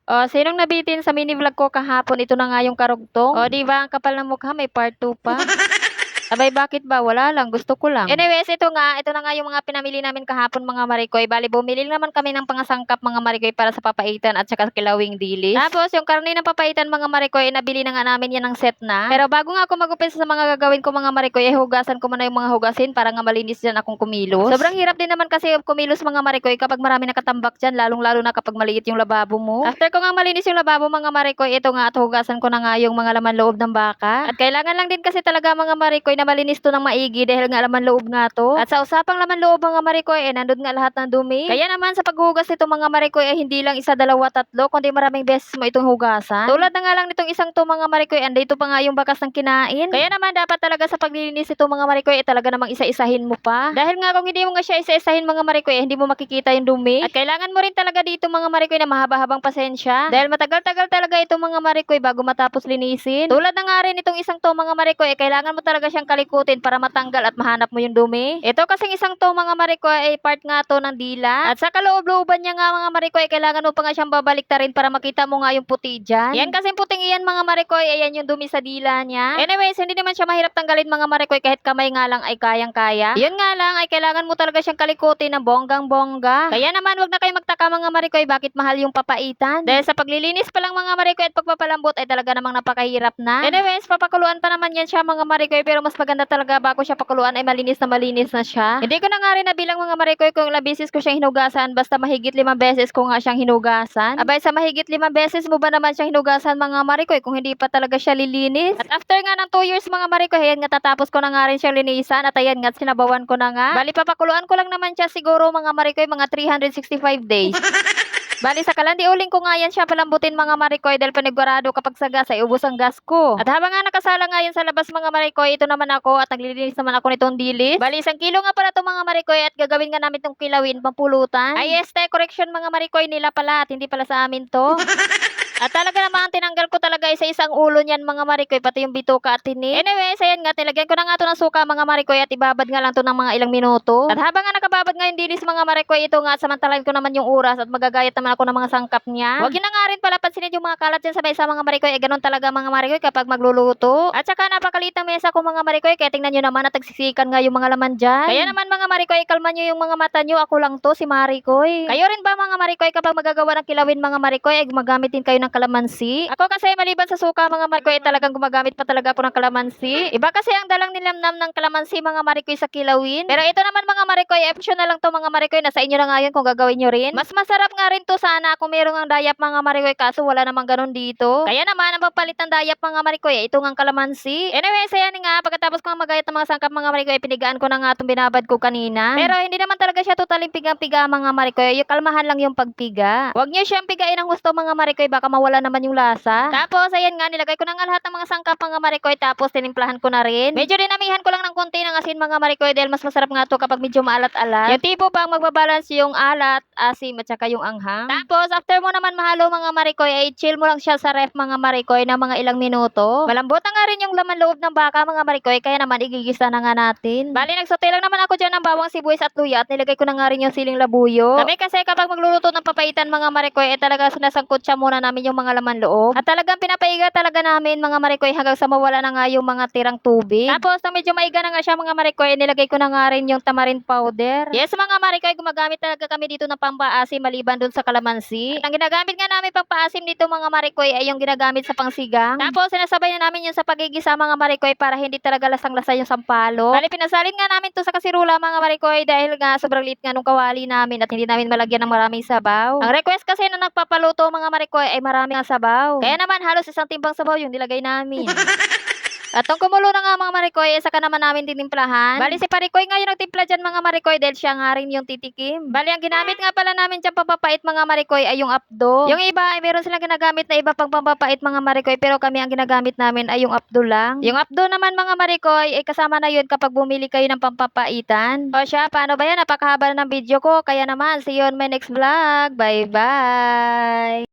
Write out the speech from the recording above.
Oh, sinong nabitin sa mini vlog ko kahapon? Ito na nga yung karugtong. Oh, 'di ba ang kapal ng mukha, may part 2 pa. Abay, bakit ba? Wala lang, gusto ko lang. Anyways, ito na nga yung mga pinamili namin kahapon mga marikoy. Bali, bumili naman kami ng pangasangkap mga marikoy para sa papaitan at saka kilawing dilis. Tapos, yung karne ng papaitan mga marikoy, nabili na nga namin yan ng set na. Pero bago nga ako mag-umpisa sa mga gagawin ko mga marikoy, ay hugasan ko muna yung mga hugasin para nga malinis dyan akong kumilos. Sobrang hirap din naman kasi kumilos mga marikoy kapag marami nakatambak dyan, lalong-lalo na kapag maliit yung lababo mo. After ko nga malinis yung lababo mga marikoy, ito nga at hugasan ko na nga yung mga laman loob ng baka. At kailangan lang din kasi talaga mga marikoy na malinis to ng maigi dahil nga laman loob nga to. At sa usapang laman loob mga marikoy, nandun nga lahat ng dumi. Kaya naman sa paghugas nito mga marikoy ay hindi lang isa, dalawa, tatlo, kundi maraming beses mo itong hugasan. Tulad na nga lang nitong isang to mga marikoy, andito pa nga yung bakas ng kinain. Kaya naman dapat talaga sa paglilinis ito mga marikoy, talaga namang isa-isahin mo pa. Dahil nga kung hindi mo nga siya isa-isahin mga marikoy, hindi mo makikita yung dumi. At kailangan mo rin talaga dito mga marikoy na mahaba-habang pasensya. Dahil matagal-tagal talaga ito mga marikoy bago matapos linisin. Tulad na nga rin itong isang to mga marikoy, kailangan mo talaga siyang kalikutin para matanggal at mahanap mo yung dumi. Ito kasing isang to mga marikoy ay part nga to ng dila. At sa kaloob-looban niya nga mga marikoy, kailangan mo pa nga siyang babaliktarin para makita mo nga yung puti dyan. Yan kasing puting iyan mga marikoy, ayan yung dumi sa dila niya. Anyways, hindi naman siya mahirap tanggalin mga marikoy, kahit kamay nga lang ay kayang-kaya. Yun nga lang ay kailangan mo talaga siyang kalikutin ng bonggang-bongga. Kaya naman wag na kayo magtaka mga marikoy bakit mahal yung papaitan. Dahil sa paglilinis pa lang mga marikoy at pagpapalambot ay talaga namang napakahirap na. Anyways, papakuluan pa naman yan siya mga marikoy, pero mas maganda talaga bago siya pakuluan ay malinis na siya. Hindi ko na nga rin nabilang mga marikoy kung ilang beses ko siyang hinugasan, basta mahigit 5 beses ko nga siyang hinugasan. Abay, sa mahigit 5 beses mo ba naman siyang hinugasan mga marikoy kung hindi pa talaga siya lilinis? At after nga ng 2 years mga marikoy, ayan nga tatapos ko na nga rin siyang linisan at ayan nga sinabawan ko na nga. Bali, papakuluan ko lang naman siya siguro mga marikoy mga 365 days. Bali sa kalandi uling ko nga yan siya palambutin mga marikoy dahil panigurado kapag sa gas ay ubos ang gas ko. At habang nga nakasala nga yun sa labas mga marikoy, ito naman ako at naglilinis naman ako nitong dilis. Bali 1 kilo nga pala to mga marikoy at gagawin nga namin itong kilawin pampulutan. Ay este, correction mga marikoy, nila pala at hindi pala sa amin to. At talaga naman tinanggal ko talaga isa isang ulo niyan mga marikoy, pati yung bituka at tinik. Anyways, ayan nga, nilagyan ko na nga to ng suka mga marikoy at ibabad nga lang to ng mga ilang minuto. At habang nga nakababad nga yung dilis mga marikoy, ito nga samantalahin ko naman yung oras at magagayat naman ako ng mga sangkap niya. Huwag yun na nga rin pala pansinin yung mga kalat dyan sa mesa mga marikoy, ganun talaga mga marikoy kapag magluluto. At saka napakalitang mesa ko mga marikoy, kaya tingnan nyo naman at nagsisikan nga yung mga laman dyan. Kaya naman mga marikoy, kalma nyo yung mga mata nyo, ako lang to, si marikoy. Kayo rin ba mga marikoy kapag magagawa ng kilawin mga marikoy ay gumagamit din kayo ng kalamansi? Ako kasi maliban sa suka mga marikoy, talagang gumagamit pa talaga ako ng kalamansi. Iba kasi ang dalang nilamnam ng kalamansi mga marikoy sa kilawin. Pero ito naman mga marikoy, optional lang to mga marikoy, nasa inyo na nga yun kung gagawin nyo rin. Mas masarap nga rin to sana kung merong ang dayap mga marikoy, kaso wala namang ganun dito. Kaya naman ang papalit ng dayap mga marikoy, ito nga kalamansi. Anyway, ayan nga, pagkatapos ko nga magayat ng mga sangkap mga marikoy, pinigaan ko na nga itong binabad ko kanina. Pero hindi naman talaga siya totaling pigang-piga mga marikoy, yung kalmahan lang yung pagpiga. Huwag niyo siyang pigain ng gusto mga marikoy, baka mawala naman yung lasa. Tapos ayan nga, nilagay ko na nga lahat ng mga sangkap mga marikoy, tapos tinimplahan ko na rin. Medyo dinamihan ko lang ng konti ng asin mga marikoy dahil mas masarap nga to kapag medyo maalat-alat. Yung tipo pang magbabalance yung alat, asim at saka yung anghang. Tapos after mo naman mahalo mga marikoy, ay chill mo lang siya sa ref mga marikoy na mga ilang minuto. Malambot na nga rin yung laman loob ng baka mga marikoy, kaya naman igigisa na nga natin. Bali, nagsote lang naman ako dyan ng bawang, sibuyas at luya at nilagay ko na nga rin yung siling labuyo. Kami kasi kapag magluluto ng papaitan mga marikoy, ay talaga sinasangkot siya muna namin yung mga laman loob. At talagang pinapaiga talaga namin mga marikoy hanggang sa mawala na nga yung mga tirang tubig. Tapos nang medyo maiga na nga siya mga marikoy, nilagay ko na nga rin yung tamarind powder. Yes mga marikoy, gumagamit talaga kami dito ng pampaasim maliban dun sa kalamansi. At ang ginagamit nga namin pampaasim dito mga marikoy ay yung ginagamit sa pangsigang. Tapos sinasabay na namin yun sa pagigisa mga marikoy para hindi talaga lasang-lasa yung sampalo. Bali, pinasalin nga namin to sa kasirula mga marikoy dahil nga sobrang liit nga nung kawali namin at hindi namin malagyan ng maraming sabaw. Ang request kasi na nagpapaluto mga marikoy ay maraming sabaw. Kaya naman halos isang timbang sabaw yung nilagay namin. At nung kumulo na nga mga marikoy, saka naman namin tinimplahan. Bali si Parikoy nga yung nagtimpla dyan mga marikoy dahil siya nga rin yung titikim. Bali ang ginamit nga pala namin dyan papapait mga marikoy ay yung apdo. Yung iba ay meron silang ginagamit na iba pang pampapait mga marikoy, pero kami ang ginagamit namin ay yung apdo lang. Yung apdo naman mga marikoy ay kasama na yun kapag bumili kayo ng pampapaitan. O siya, paano ba yan? Napakahaba na ng video ko. Kaya naman, see you on my next vlog. Bye bye!